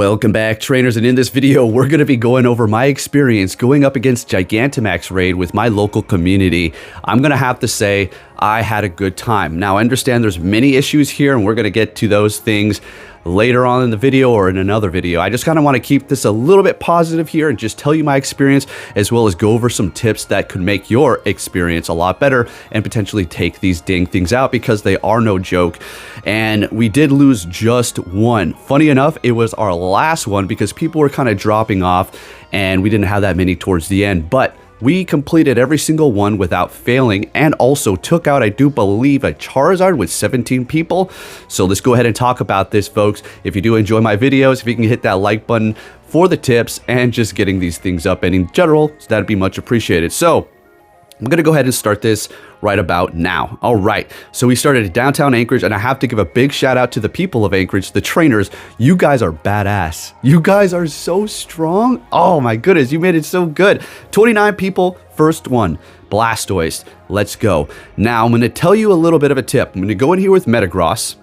Welcome back, trainers, and in this video we're going to be going over my experience going up against Gigantamax Raid with my local community. I'm going to have to say I had a good time. Now I understand there's many issues here and we're going to get to those things later on in the video or in another video. I just kind of want to keep this a little bit positive here and just tell you my experience, as well as go over some tips that could make your experience a lot better and potentially take these dang things out, because they are no joke. And we did lose just one. Funny enough, it was our last one because people were kind of dropping off and we didn't have that many towards the end, but we completed every single one without failing, and also took out, I do believe, a Charizard with 17 people. So let's go ahead and talk about this, folks. If you do enjoy my videos, if you can hit that like button for the tips and just getting these things up, and in general, that'd be much appreciated. So I'm going to go ahead and start this right about now. All right, so we started at downtown Anchorage, and I have to give a big shout out to the people of Anchorage, the trainers. You guys are badass. You guys are so strong. Oh my goodness, you made it so good. 29 people, first one, Blastoise. Let's go. Now I'm going to tell you a little bit of a tip. I'm going to go in here with Metagross.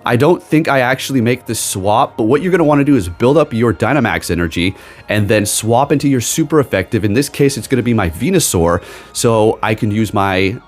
I don't think I actually make this swap, but what you're going to want to do is build up your Dynamax energy and then swap into your super effective. In this case, it's going to be my Venusaur, so I can use my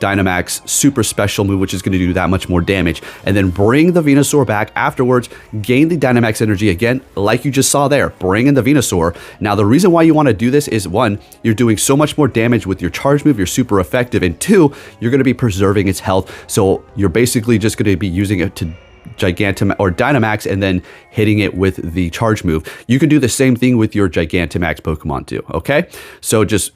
Dynamax super special move, which is going to do that much more damage, and then bring the Venusaur back afterwards, gain the Dynamax energy again, like you just saw there, bring in the Venusaur. Now, the reason why you want to do this is, one, you're doing so much more damage with your charge move, your super effective, and two, you're going to be preserving its health, so you're basically just going to be using it to Gigantamax or Dynamax and then hitting it with the charge move. You can do the same thing with your Gigantamax Pokemon too, okay? So just,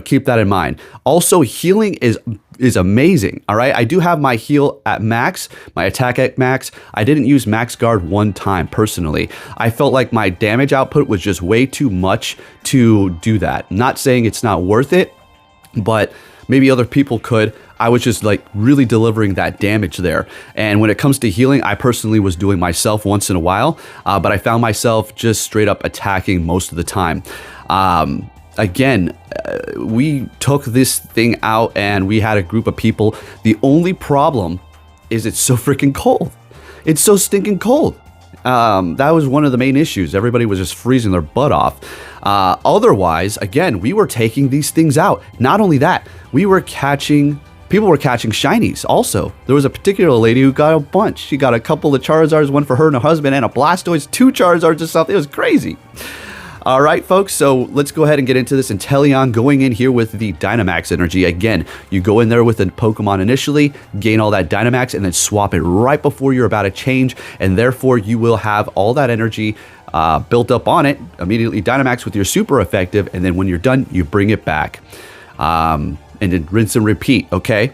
keep that in mind. Also, healing is amazing, all right? I do have my heal at max, my attack at max. I didn't use max guard one time personally. I felt like my damage output was just way too much to do that. Not saying it's not worth it, but maybe other people could. I was just like really delivering that damage there. And when it comes to healing, I personally was doing myself once in a while, but I found myself just straight up attacking most of the time. Again, we took this thing out and we had a group of people. The only problem is it's so freaking cold. It's so stinking cold. That was one of the main issues. Everybody was just freezing their butt off. Otherwise, again, we were taking these things out. Not only that, people were catching shinies also. There was a particular lady who got a bunch. She got a couple of Charizards, one for her and her husband, and a Blastoise, 2 Charizards or something. It was crazy. All right, folks, so let's go ahead and get into this. Inteleon going in here with the Dynamax energy. Again, you go in there with a Pokemon initially, gain all that Dynamax, and then swap it right before you're about to change, and therefore you will have all that energy built up on it. Immediately Dynamax with your super effective, and then when you're done, you bring it back. And then rinse and repeat, okay?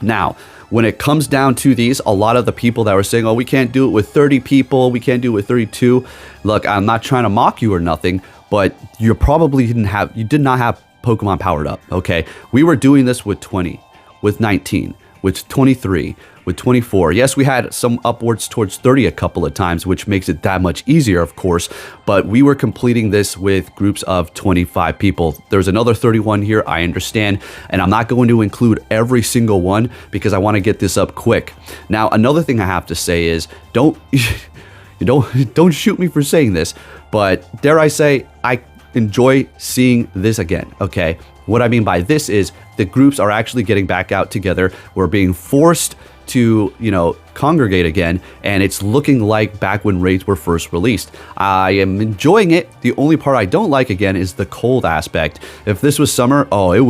Now, when it comes down to these, a lot of the people that were saying, oh, we can't do it with 30 people, we can't do it with 32. Look, I'm not trying to mock you or nothing, but you probably did not have Pokemon powered up, okay? We were doing this with 20, with 19, with 23, with 24. Yes, we had some upwards towards 30 a couple of times, which makes it that much easier, of course, but we were completing this with groups of 25 people. There's another 31 here, I understand, and I'm not going to include every single one because I want to get this up quick. Now, another thing I have to say is, don't shoot me for saying this, but dare I say, I enjoy seeing this again, okay? What I mean by this is the groups are actually getting back out together. We're being forced to, congregate again, and it's looking like back when raids were first released. I am enjoying it. The only part I don't like, again, is the cold aspect. If this was summer, oh, you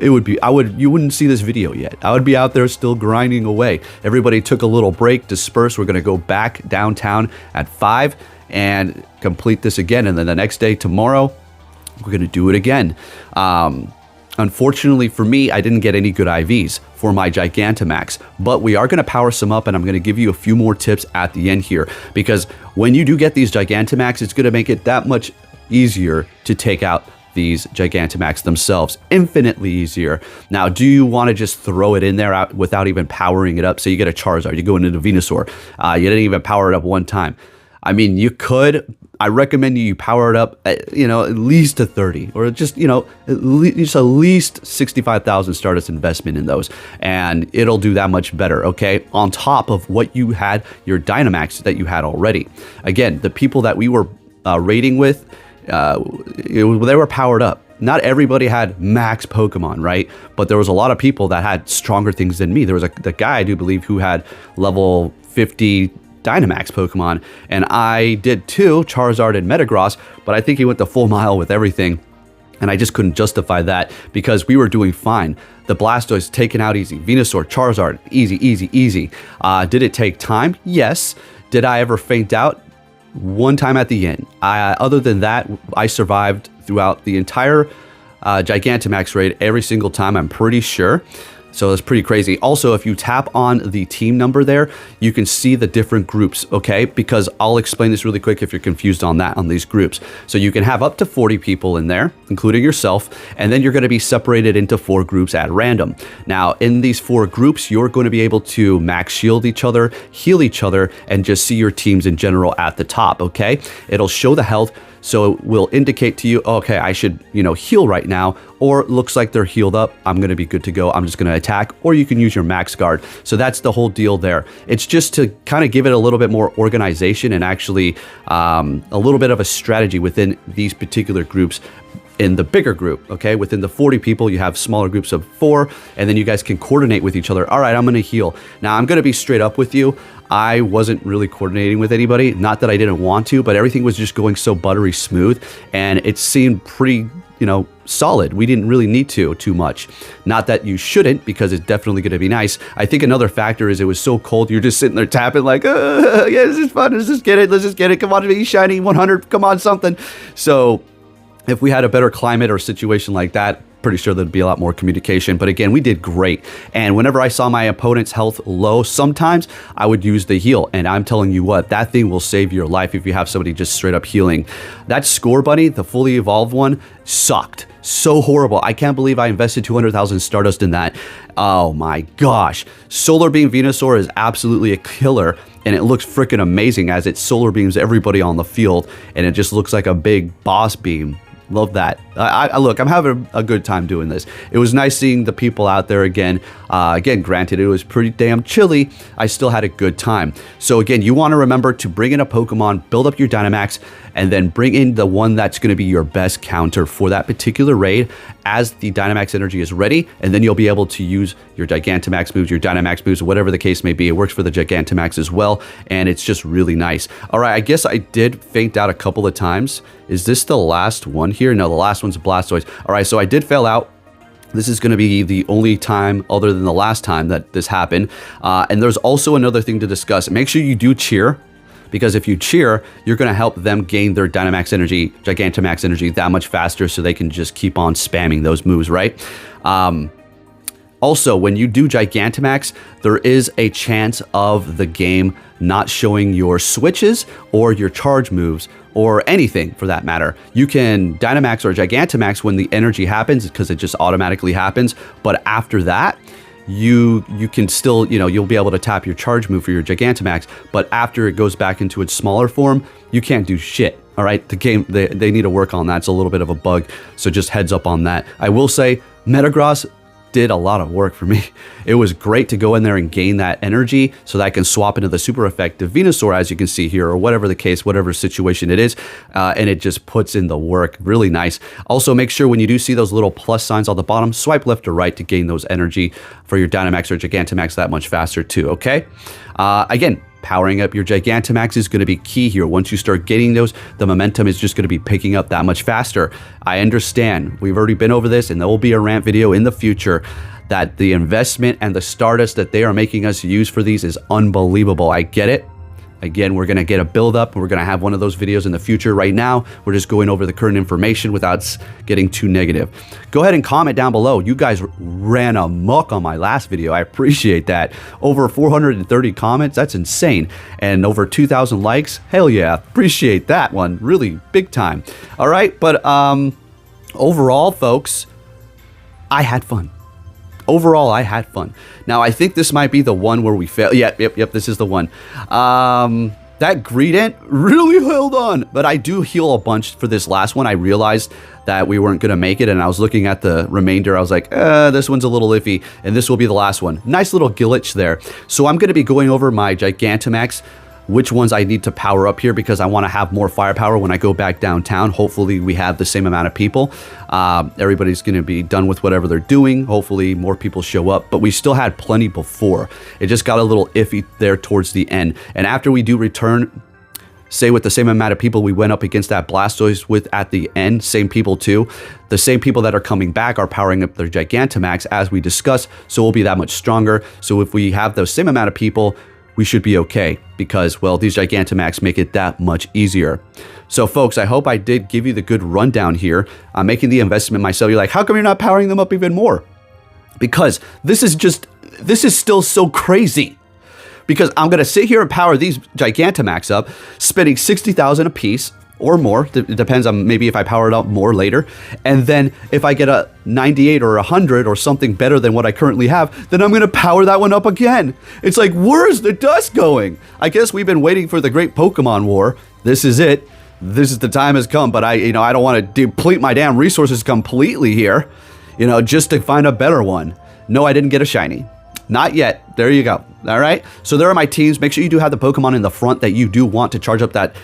wouldn't see this video yet. I would be out there still grinding away. Everybody took a little break, dispersed. We're going to go back downtown at 5 and complete this again, and then the next day, tomorrow, we're going to do it again. Unfortunately for me, I didn't get any good IVs for my Gigantamax, but we are going to power some up, and I'm going to give you a few more tips at the end here, because when you do get these Gigantamax, it's going to make it that much easier to take out these Gigantamax themselves. Infinitely easier. Now, do you want to just throw it in there without even powering it up? So you get a Charizard, you go into the Venusaur, you didn't even power it up one time. I mean, you could. I recommend you power it up, at least to 30, or just, at least 65,000 Stardust investment in those, and it'll do that much better, okay? On top of what you had, your Dynamax that you had already. Again, the people that we were raiding with, they were powered up. Not everybody had max Pokemon, right? But there was a lot of people that had stronger things than me. There was the guy, I do believe, who had level 50 Dynamax Pokemon, and I did too, Charizard and Metagross, but I think he went the full mile with everything, and I just couldn't justify that because we were doing fine. The Blastoise taken out easy, Venusaur, Charizard, easy, easy, easy. Did it take time? Yes. Did I ever faint out? One time at the end. Other than that, I survived throughout the entire Gigantamax raid every single time, I'm pretty sure. So it's pretty crazy. Also, if you tap on the team number there, you can see the different groups, okay? Because I'll explain this really quick if you're confused on these groups. So you can have up to 40 people in there, including yourself, and then you're gonna be separated into 4 groups at random. Now, in these 4 groups, you're going to be able to max shield each other, heal each other, and just see your teams in general at the top, okay? It'll show the health, so it will indicate to you, okay, I should, heal right now, or it looks like they're healed up. I'm going to be good to go. I'm just going to attack, or you can use your max guard. So that's the whole deal there. It's just to kind of give it a little bit more organization and actually a little bit of a strategy within these particular groups. In the bigger group, okay, within the 40 people, you have smaller groups of 4, and then you guys can coordinate with each other. All right, I'm going to heal. Now, I'm going to be straight up with you. I wasn't really coordinating with anybody. Not that I didn't want to, but everything was just going so buttery smooth, and it seemed pretty, solid. We didn't really need too much. Not that you shouldn't, because it's definitely going to be nice. I think another factor is it was so cold. You're just sitting there tapping like, yeah, this is fun. Let's just get it. Let's just get it. Come on, be shiny 100. Come on, something. So if we had a better climate or situation like that, pretty sure there'd be a lot more communication. But again, we did great. And whenever I saw my opponent's health low, sometimes I would use the heal. And I'm telling you what, that thing will save your life if you have somebody just straight up healing. That Score Bunny, the fully evolved one, sucked. So horrible. I can't believe I invested 200,000 Stardust in that. Oh my gosh. Solar Beam Venusaur is absolutely a killer. And it looks freaking amazing as it solar beams everybody on the field. And it just looks like a big boss beam. Love that. Look, I'm having a good time doing this. It was nice seeing the people out there again. Again, granted, it was pretty damn chilly. I still had a good time. So again, you want to remember to bring in a Pokemon, build up your Dynamax, and then bring in the one that's going to be your best counter for that particular raid as the Dynamax energy is ready, and then you'll be able to use your Gigantamax moves, your Dynamax moves, whatever the case may be. It works for the Gigantamax as well, and it's just really nice. All right, I guess I did faint out a couple of times. Is this the last one here? No, the last one's a Blastoise. All right, so I did fail out. This is going to be the only time other than the last time that this happened. And there's also another thing to discuss. Make sure you do cheer, because if you cheer, you're going to help them gain their Dynamax energy, Gigantamax energy that much faster so they can just keep on spamming those moves, right? Also, when you do Gigantamax, there is a chance of the game not showing your switches or your charge moves or anything for that matter. You can Dynamax or Gigantamax when the energy happens because it just automatically happens. But after that, you can still, you'll be able to tap your charge move for your Gigantamax. But after it goes back into its smaller form, you can't do shit. All right, the game, they need to work on that. It's a little bit of a bug. So just heads up on that. I will say Metagross did a lot of work for me. It was great to go in there and gain that energy so that I can swap into the super effective Venusaur, as you can see here, or whatever the case, whatever situation it is, and it just puts in the work. Really nice. Also, make sure when you do see those little plus signs on the bottom, swipe left or right to gain those energy for your Dynamax or Gigantamax that much faster too, okay? Again, powering up your Gigantamax is going to be key here. Once you start getting those, the momentum is just going to be picking up that much faster. I understand. We've already been over this, and there will be a rant video in the future that the investment and the Stardust that they are making us use for these is unbelievable. I get it. Again, we're going to get a build up. We're going to have one of those videos in the future. Right now, we're just going over the current information without getting too negative. Go ahead and comment down below. You guys ran amok on my last video. I appreciate that. Over 430 comments. That's insane. And over 2,000 likes. Hell yeah. Appreciate that one. Really big time. All right. But overall, folks, I had fun. Overall, I had fun. Now, I think this might be the one where we fail. Yep, this is the one. That Greedent really held on, but I do heal a bunch for this last one. I realized that we weren't going to make it, and I was looking at the remainder. I was like, this one's a little iffy, and this will be the last one. Nice little glitch there. So I'm going to be going over my Gigantamax, which ones I need to power up here because I want to have more firepower when I go back downtown. Hopefully we have the same amount of people. Everybody's going to be done with whatever they're doing. Hopefully more people show up, but we still had plenty before. It just got a little iffy there towards the end. And after we do return, say with the same amount of people we went up against that Blastoise with at the end, same people too. The same people that are coming back are powering up their Gigantamax as we discussed, so we'll be that much stronger. So if we have the same amount of people, we should be okay because, well, these Gigantamax make it that much easier. So folks, I hope I did give you the good rundown here. I'm making the investment myself. You're like, how come you're not powering them up even more? Because this is still so crazy. Because I'm going to sit here and power these Gigantamax up, spending 60,000 a piece or more. It depends on maybe if I power it up more later. And then if I get a 98 or 100 or something better than what I currently have, then I'm going to power that one up again. It's like, where's the dust going? I guess we've been waiting for the great Pokemon War. This is it. This is the time has come, but I don't want to deplete my damn resources completely here, just to find a better one. No, I didn't get a shiny. Not yet. There you go. All right. So there are my teams. Make sure you do have the Pokemon in the front that you do want to charge up that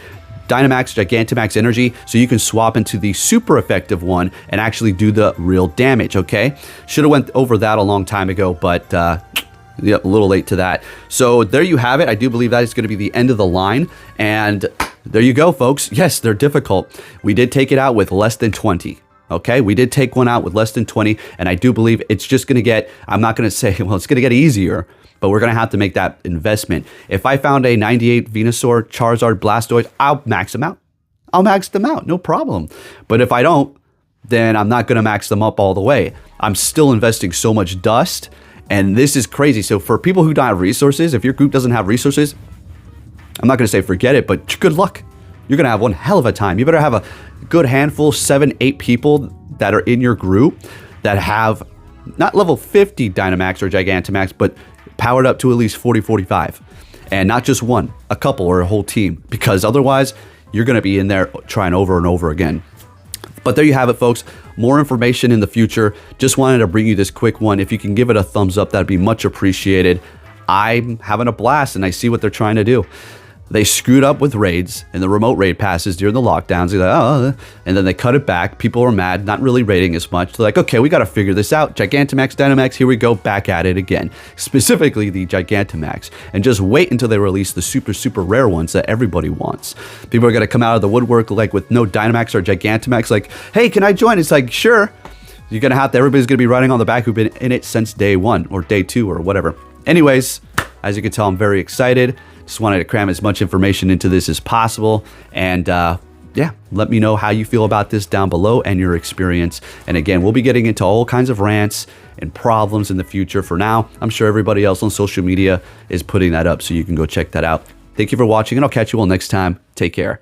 Dynamax, Gigantamax energy, so you can swap into the super effective one and actually do the real damage, okay? Should have went over that a long time ago, but yeah, a little late to that. So there you have it. I do believe that is going to be the end of the line, and there you go, folks. Yes, they're difficult. We did take it out with less than 20. Okay, we did take one out with less than 20, and I do believe it's just going to get, I'm not going to say, well, it's going to get easier, but we're going to have to make that investment. If I found a 98 Venusaur, Charizard, Blastoise, I'll max them out. I'll max them out, no problem. But if I don't, then I'm not going to max them up all the way. I'm still investing so much dust, and this is crazy. So for people who don't have resources, if your group doesn't have resources, I'm not going to say forget it, but good luck. You're going to have one hell of a time. You better have a good handful, 7, 8 people that are in your group that have not level 50 Dynamax or Gigantamax, but powered up to at least 40, 45. And not just one, a couple or a whole team, because otherwise you're going to be in there trying over and over again. But there you have it, folks. More information in the future. Just wanted to bring you this quick one. If you can give it a thumbs up, that'd be much appreciated. I'm having a blast and I see what they're trying to do. They screwed up with raids and the remote raid passes during the lockdowns. They're like, oh, and then they cut it back. People are mad, not really raiding as much. They're like, okay, we got to figure this out. Gigantamax, Dynamax, here we go, back at it again. Specifically the Gigantamax. And just wait until they release the super, super rare ones that everybody wants. People are going to come out of the woodwork like with no Dynamax or Gigantamax, like, hey, can I join? It's like, sure. You're going to have to, everybody's going to be riding on the back who've been in it since day one or day 2 or whatever. Anyways, as you can tell, I'm very excited. Just wanted to cram as much information into this as possible. And yeah, let me know how you feel about this down below and your experience. And again, we'll be getting into all kinds of rants and problems in the future. For now, I'm sure everybody else on social media is putting that up, so you can go check that out. Thank you for watching, and I'll catch you all next time. Take care.